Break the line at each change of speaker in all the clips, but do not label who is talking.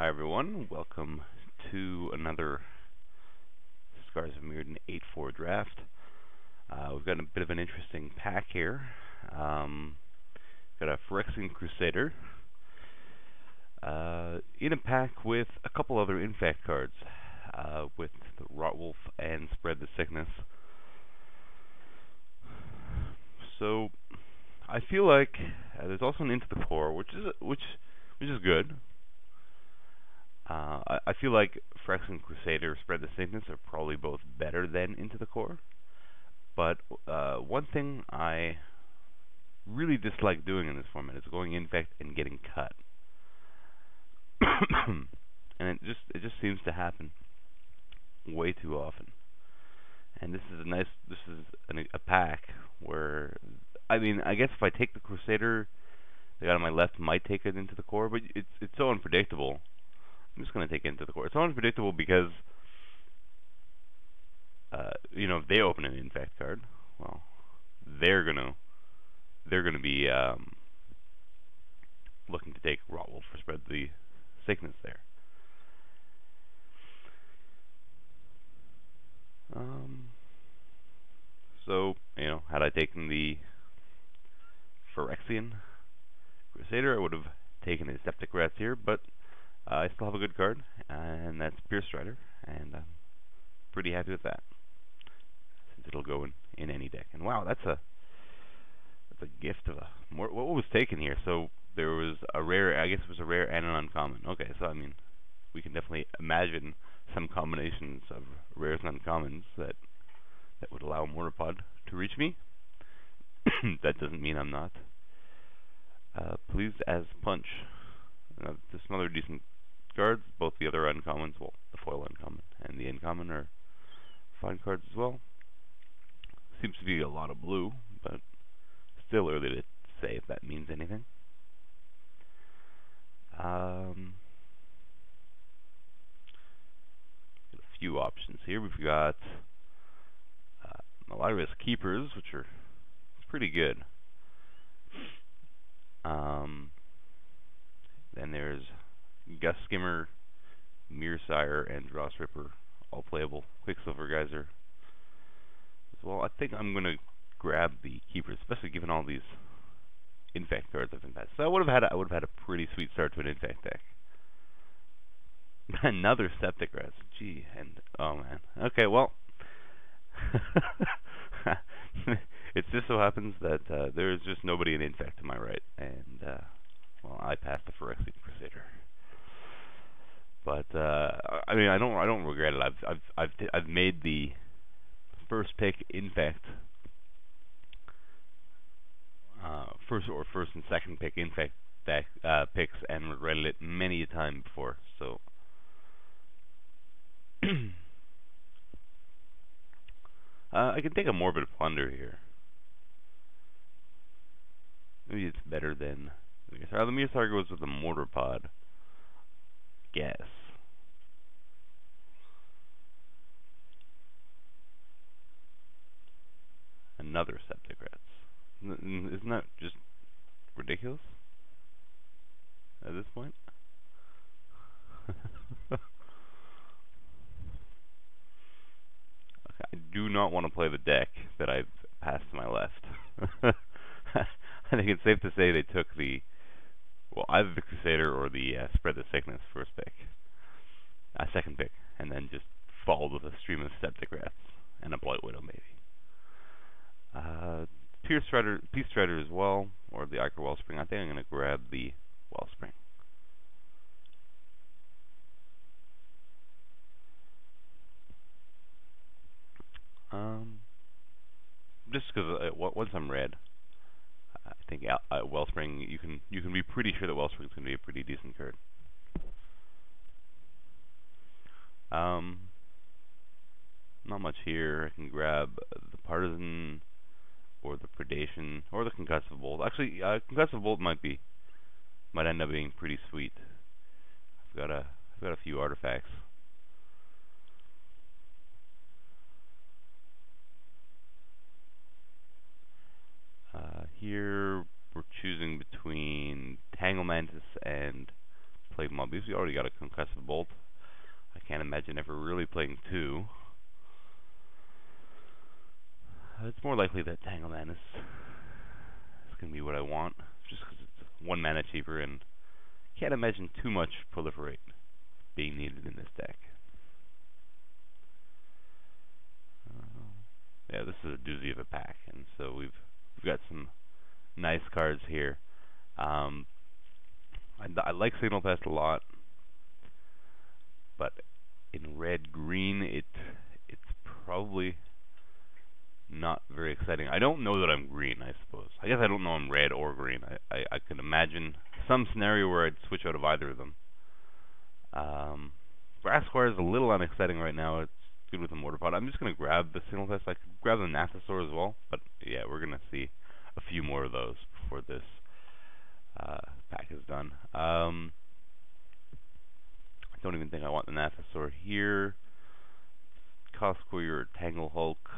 Hi everyone, welcome to another Scars of Mirrodin 8-4 draft. We've got a bit of an interesting pack here. Got a Phyrexian Crusader in a pack with a couple other Infect cards, with Rotwolf and Spread the Sickness. So I feel like there's also an Into the Core, which is good. I feel like Phyrexian Crusader, Spread the Sickness are probably both better than Into the Core. But one thing I really dislike doing in this format is going Infect and getting cut. And it just seems to happen way too often. And this is a pack where, I mean, I guess if I take the Crusader, the guy on my left might take it Into the Core, but it's so unpredictable. I'm just going to take it Into the Core. It's so unpredictable because, if they open an Infect card, well, they're gonna be looking to take Rotwolf for Spread the Sickness there. So, had I taken the Phyrexian Crusader, I would have taken his Septic Rats here, but I still have a good card, and that's Pierce Strider, and I'm pretty happy with that, since it'll go in any deck. And wow, that's a gift of what was taken here. So there was a rare, I guess it was a rare and an uncommon. Okay, so I mean, we can definitely imagine some combinations of rares and uncommons that would allow Mortarpod to reach me. That doesn't mean I'm not pleased as punch. There's some other decent cards. Both the other uncommons, well, the foil uncommon and the uncommon, are fine cards as well. Seems to be a lot of blue, but still early to say if that means anything. A few options here. We've got Malira's Keepers, which are pretty good. Then there's Gust Skimmer, Mirrorsire, and Dross Ripper, all playable. Quicksilver Geyser as well. I think I'm going to grab the Keepers, especially given all these Infect cards I've been passed. So I would have had a pretty sweet start to an Infect deck. Another Septic Rats. Gee, and oh man. Okay, well, it just so happens that there is just nobody in Infect to my right, and well, I passed the Phyrexian Crusader. But I mean, I don't regret it. I've made the first pick Infect, first and second pick Infect deck picks, and regretted it many a time before. So. I can take a Morbid Plunder here. Maybe it's better than the Mirrorsire goes with a Mortarpod. Guess. Another Septic Rats. Isn't that just ridiculous at this point? I do not want to play the deck that I've passed to my left. I think it's safe to say they took either the Crusader or the Spread the Sickness first pick, second pick, and then just followed with a stream of Septic Rats and a Blight Widow maybe. Peace Strider as well, or the Ichor Wellspring. I think I'm going to grab the Wellspring. Just because once I'm red, I think Wellspring, you can be pretty sure that Wellspring is going to be a pretty decent card. Not much here. I can grab the Partisan, or the Predation, or the Concussive Bolt. Actually, Concussive Bolt might end up being pretty sweet. I've got a few artifacts. Here we're choosing between Tangle Mantis and Plague Mob. least we already got a concussive bolt. I can't imagine ever really playing 2. It's more likely that Tangle Man is going to be what I want, just because it's 1 mana cheaper, and can't imagine too much proliferate being needed in this deck. Yeah, this is a doozy of a pack, and so we've got some nice cards here. I like Signal Pest a lot, but in red-green, it's probably not very exciting. I don't know that I'm green, I suppose. I guess I don't know I'm red or green. I can imagine some scenario where I'd switch out of either of them. Grass Squire is a little unexciting right now. It's good with the Mortar Pot. I'm just going to grab the Signal Pest. I could grab the Nathosaur as well, but yeah, we're going to see a few more of those before this pack is done. I don't even think I want the Nathosaur here. Cosquire or Tangle Hulk.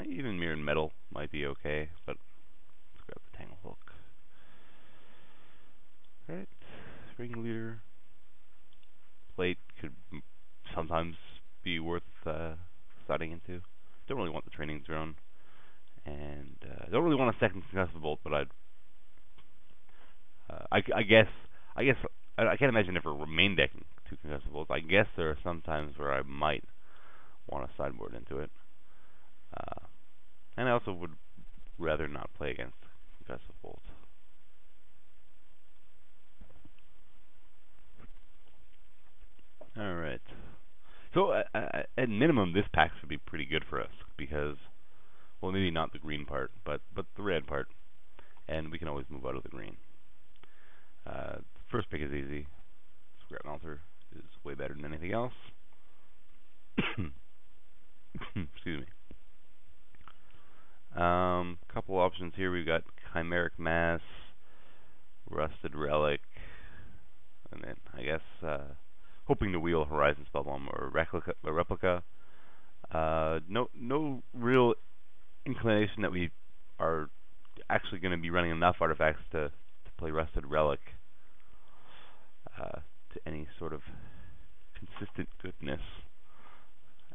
Even Mirrored Metal might be okay, but let's grab the Tangle Hulk. Alright, Ringleader. Plate could sometimes be worth sliding into. Don't really want the Training Drone, and don't really want a second Concussive Bolt, but I guess I can't imagine ever main decking 2 Concussive Bolts. I guess there are some times where I might want to sideboard into it. And I also would rather not play against Concussive Bolt. Alright. So, at minimum, this pack should be pretty good for us, because, well, maybe not the green part, but the red part, and we can always move out of the green. First pick is easy. Scrap Melter is way better than anything else. Excuse me. Couple options here. We've got Chimeric Mass, Rusted Relic, and then I guess hoping to wheel Horizon Spellbomb or Replica. No real inclination that we are actually going to be running enough artifacts to play Rusted Relic to any sort of consistent goodness.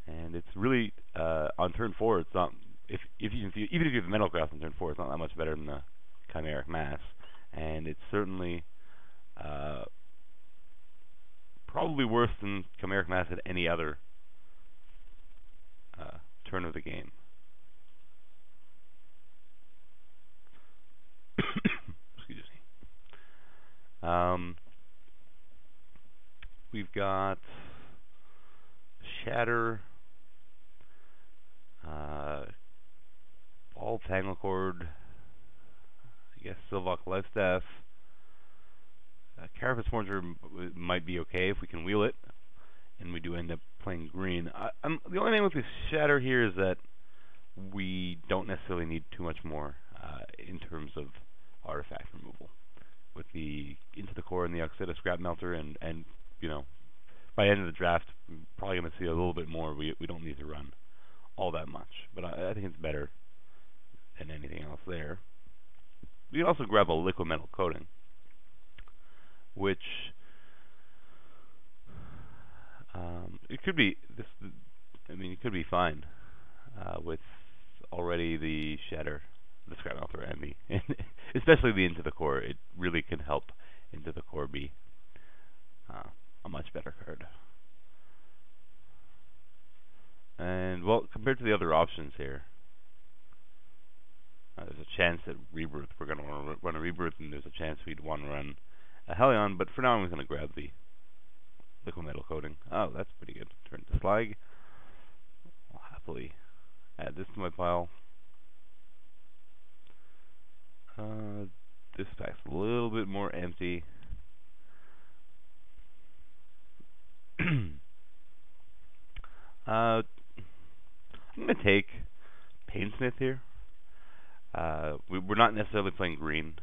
And it's really on turn 4. It's not even if you have Metal Graph on turn 4, it's not that much better than the Chimeric Mass, and it's certainly probably worse than Chimeric Mass at any other turn of the game. Excuse me. We've got Shatter, All Tanglecord, I guess Sylvok Lifestaff. Carapace Forger might be okay if we can wheel it, and we do end up playing green. The only thing with this Shatter here is that we don't necessarily need too much more in terms of artifact removal. With the Into the Core and the Oxida Scrap Melter, and you know, by the end of the draft, we're probably going to see a little bit more. We don't need to run all that much, but I think it's better than anything else there. We can also grab a Liquid Metal Coating, which it could be this. I mean, it could be fine with already the Shatter, the Scrap Melter, and especially the Into the Core. It really can help Into the Core be a much better card. And well, compared to the other options here, there's a chance that Rebirth, we're going to run a Rebirth, and there's a chance we'd want to run a Hellion, but for now I'm going to grab the Liquid Metal Coating. Oh, that's pretty good. Turn to Slag. I'll happily add this to my pile. This pack's a little bit more empty. I'm going to take Painsmith here. We're not necessarily playing green.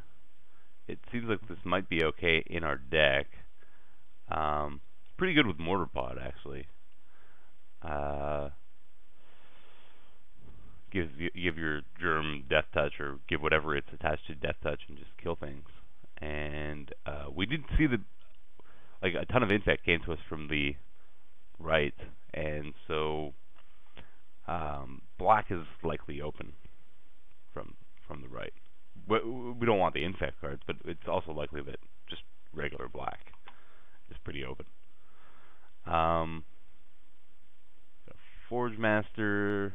It seems like this might be okay in our deck. Pretty good with Mortar Pod, actually. Give your Germ Death Touch, or give whatever it's attached to Death Touch, and just kill things. And we did see like a ton of infect came to us from the right, and so black is likely open from the right. We don't want the infect cards, but it's also likely that just regular black is pretty open. Forge Master,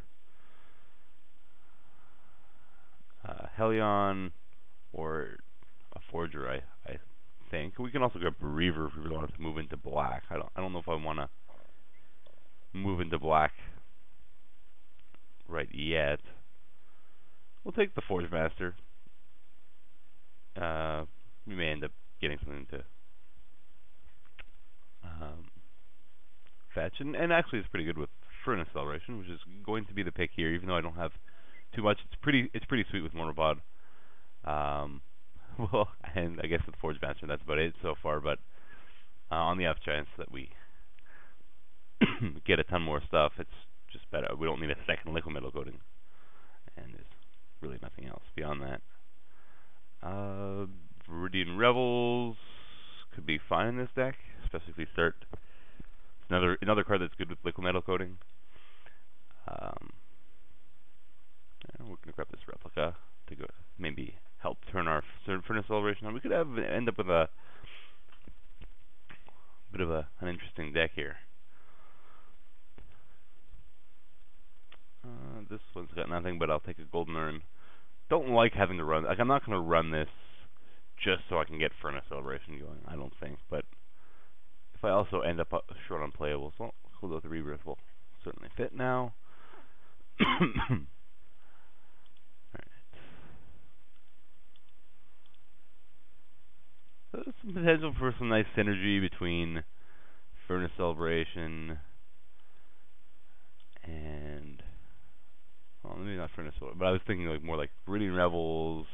Helion, or a Forger, I think. We can also grab Bereaver if we really want to move into black. I don't know if I want to move into black right yet. We'll take the Forge Master. We may end up getting something to fetch, and actually it's pretty good with Furnace Acceleration, which is going to be the pick here, even though I don't have too much. It's pretty sweet with Monopod. Well, and I guess with Forge Master, that's about it so far. But on the off chance that we get a ton more stuff, it's just better. We don't need a second liquid metal coating, and there's really nothing else beyond that. Viridian Revels could be fine in this deck, especially if we start another card that's good with liquid metal coating. We're gonna grab this replica to go maybe help turn our Furnace Acceleration on. We could end up with a bit of an interesting deck here. This one's got nothing, but I'll take a Golden Urn. Don't like having to run. Like, I'm not gonna run this just so I can get Furnace Acceleration going. I don't think, but if I also end up short on playables, well, Cold Out the Rebirth will certainly fit now. Alright. So there's some potential for some nice synergy between Furnace Celebration and, well, maybe not Furnace Celebration, but I was thinking like more like Viridian Revels,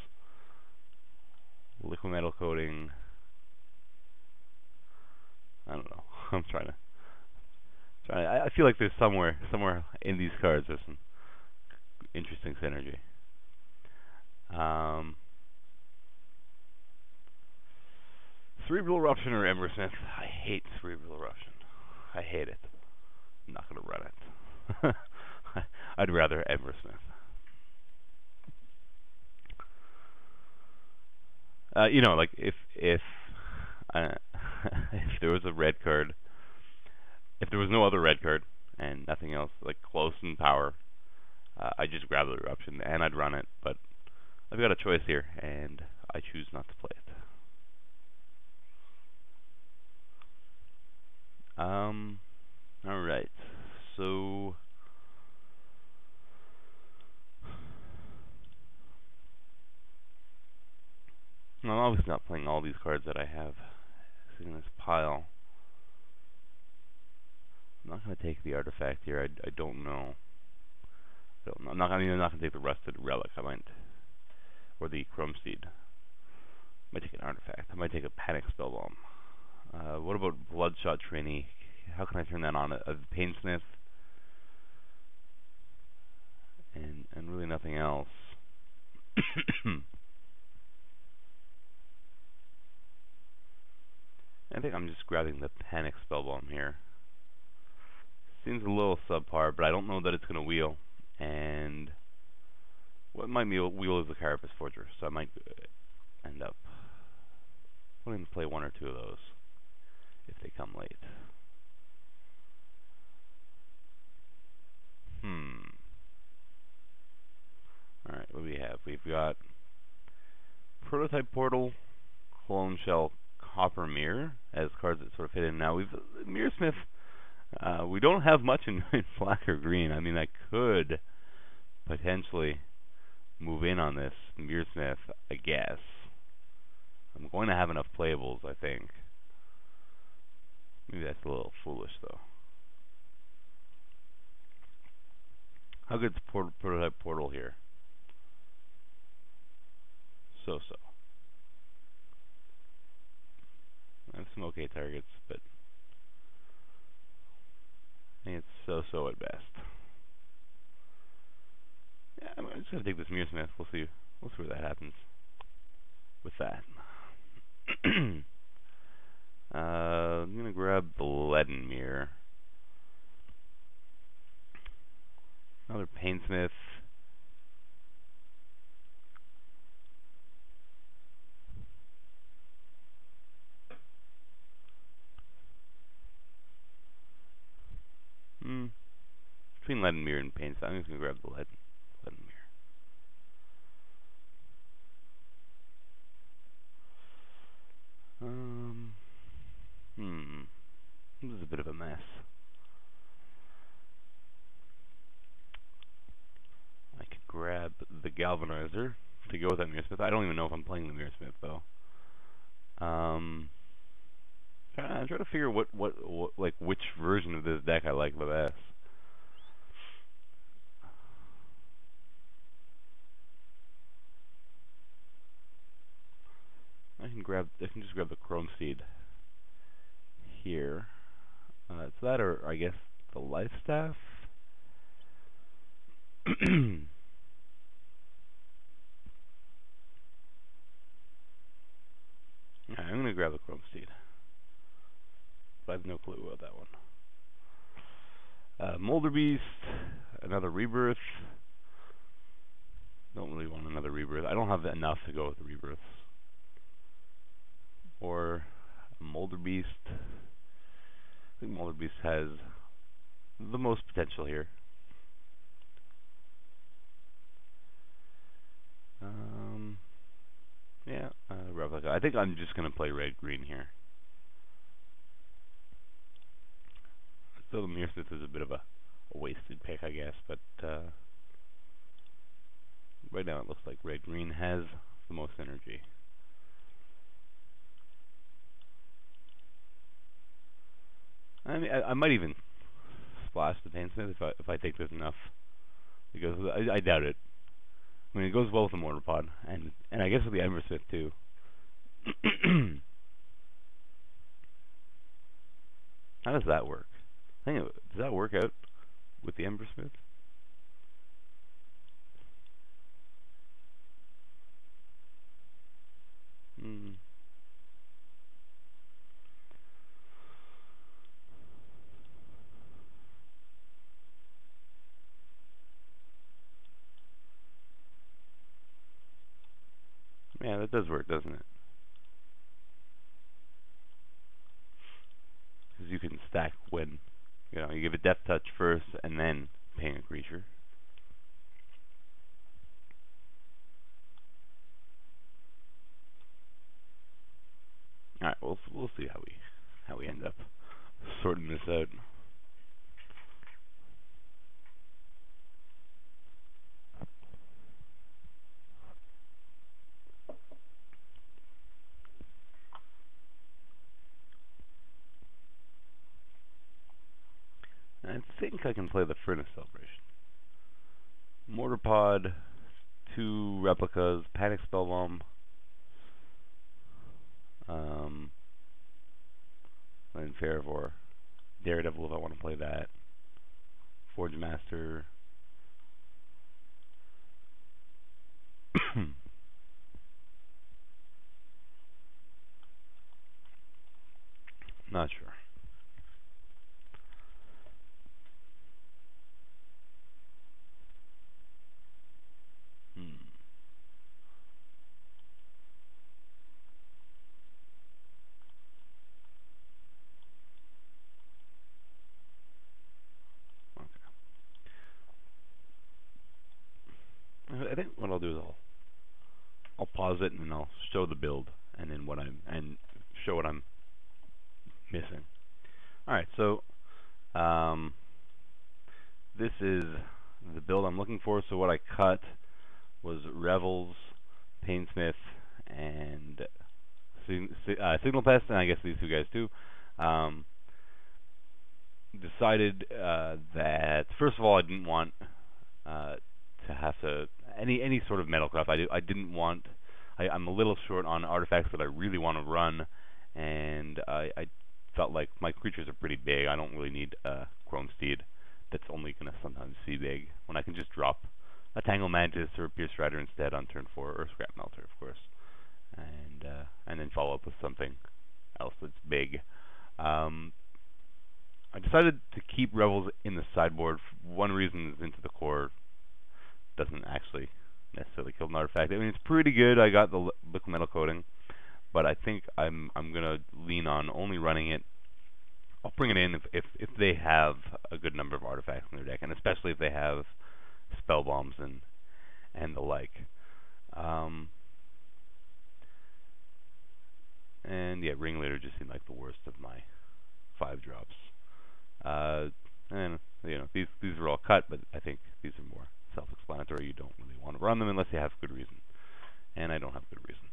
Liquid Metal Coating. I don't know. I'm trying to. I feel like there's somewhere in these cards there's some interesting synergy. Cerebral Eruption or Embersmith? I hate Cerebral Eruption. I hate it. I'm not gonna run it. I'd rather Embersmith. You know, like if if there was a red card, if there was no other red card and nothing else like close in power, I'd just grab the Eruption and I'd run it. But I've got a choice here, and I choose not to play it. All right. So I'm obviously not playing all these cards that I have in this pile. I'm not going to take the artifact here. I don't know. I'm not going to take the Rusted Relic. I might, or the Chrome Seed. I might take an artifact. I might take a Panic Spellbomb. What about Bloodshot Trainee? How can I turn that on? A Painsmith, and really nothing else. I think I'm just grabbing the Panic Spellbomb here. Seems a little subpar, but I don't know that it's going to wheel. And what might wheel is the Carapace Forger, so I might end up wanting to play one or two of those if they come late. Alright, what do we have? We've got Prototype Portal, Clone Shell, Copper Mirror as cards that sort of fit in now. We've Mirrorsmith. We don't have much in black or green. I mean, I could potentially move in on this Mirrorsmith, I guess. I'm going to have enough playables, I think. Maybe that's a little foolish, though. How good's Prototype Portal here? So-so. I have some okay targets, but I think it's so-so at best. Yeah, I'm just gonna take this Mirrorsmith. We'll see where that happens with that. between lead and mirror and paint, so I'm just gonna grab the lead and mirror. This is a bit of a mess. I could grab the galvanizer to go with that mirror smith. I don't even know if I'm playing the mirror smith though. I'm trying to figure what like which version of this deck I like the best. I can just grab the Chrome Seed here. It's that, or I guess the Life Staff. I'm gonna grab the Chrome Seed. But I have no clue about that one. Molder Beast, another Rebirth. Don't really want another Rebirth. I don't have enough to go with the Rebirths. Or Molder Beast. I think Molder Beast has the most potential here. Yeah, Replica. I think I'm just going to play red-green here. So the Mirror Smith is a bit of a wasted pick, I guess, but right now it looks like red-green has the most energy. I mean, I might even splash the Painsmith if I think there's enough, because I doubt it. I mean, it goes well with the Mortar Pod, and I guess with the Embersmith too. How does that work? Does that work out with the Embersmith? Yeah, that does work, doesn't it? Because you can stack when, you give a Death Touch first and then paint a creature. All right, we'll see how we end up sorting this out. I think I can play the Furnace Celebration. Mortar Pod, 2 replicas, Panic Spellbomb, and Faravor, Daredevil if I want to play that, Forge Master. Not sure. I think what I'll do is I'll pause it and then I'll show the build and then show what I'm missing. All right, so this is the build I'm looking for. So what I cut was Revels, Painsmith, and Signal Pest, and I guess these 2 guys too. Decided that first of all I didn't want to have to any sort of metalcraft. I didn't want. I'm a little short on artifacts that I really want to run, and I felt like my creatures are pretty big. I don't really need a Chrome Steed that's only going to sometimes see big when I can just drop a Tangle Mantis or a Pierce Strider instead on turn 4, or Scrap Melter, of course, and then follow up with something else that's big. I decided to keep Revels in the sideboard. One reason is Into the Core doesn't actually necessarily kill an artifact. I mean, it's pretty good. I got the liquid metal coating, but I think I'm gonna lean on only running it I'll bring it in if they have a good number of artifacts in their deck, and especially if they have spell bombs and the like. And yeah, Ringleader just seemed like the worst of my 5-drops. And you know, these are all cut, but I think these are more self-explanatory. You don't really want to run them unless you have good reason, and I don't have good reason.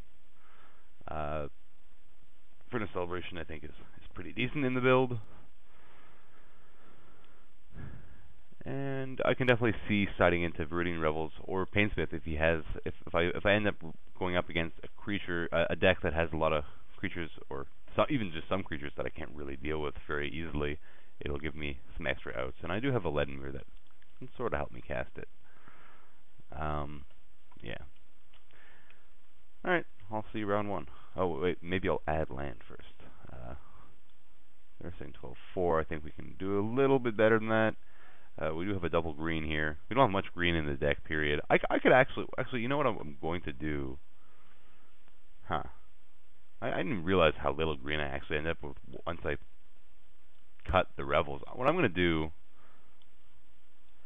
Furnace Celebration, I think, is pretty decent in the build, and I can definitely see siding into Viridian Revels or Painsmith if he has. If I end up going up against a creature, a deck that has a lot of creatures, or even just some creatures that I can't really deal with very easily, it'll give me some extra outs. And I do have a Leaden Mirror that can sort of help me cast it. Yeah. Alright, I'll see you round 1. Oh, wait, maybe I'll add land first. They're saying 12-4. I think we can do a little bit better than that. We do have a double green here. We don't have much green in the deck, period. I could actually, you know what I'm going to do? Huh. I didn't realize how little green I actually ended up with once I cut the Revels. What I'm going to do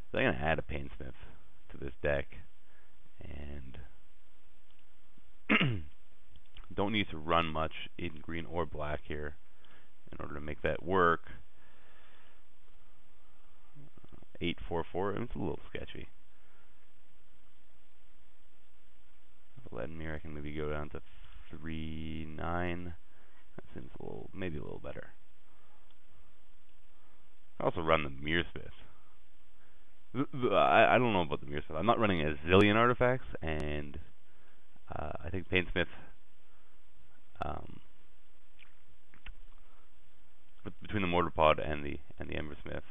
is I'm going to add a Painsmith to this deck. And don't need to run much in green or black here in order to make that work. 8-4-4, it's a little sketchy. Leaden Mirror, I can maybe go down to 3-9. That seems maybe a little better. I also run the Mirrorsmith. I don't know about the Mirrorsmith. I'm not running a zillion artifacts, and I think Painsmith, between the Mortar Pod and the Embersmith,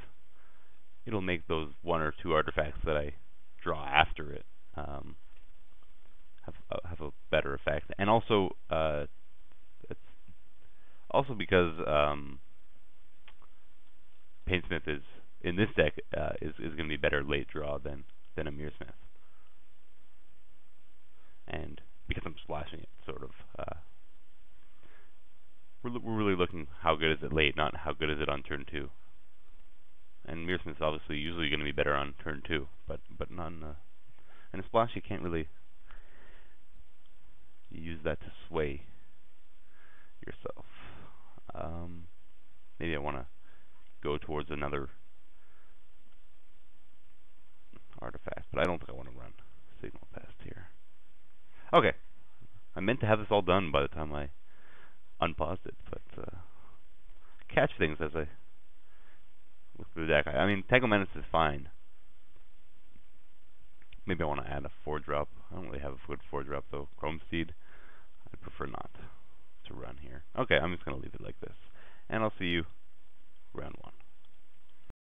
it'll make those 1 or 2 artifacts that I draw after it have a better effect. And also, it's also because Painsmith is in this deck is going to be better late draw than a Mirrorsmith, and because I'm splashing it, sort of. We're really looking how good is it late, not how good is it on turn 2. And Mirrorsmith's obviously usually going to be better on turn 2, but on in a splash you can't really use that to sway yourself. Maybe I want to go towards another artifact, but I don't think I want to run Signal Pest here. Okay, I meant to have this all done by the time I unpaused it, but catch things as I look through the deck. I mean, Tangle Menace is fine. Maybe I want to add a 4-drop. I don't really have a good 4-drop though. Chrome Steed, I'd prefer not to run here. Okay, I'm just going to leave it like this, and I'll see you round 1.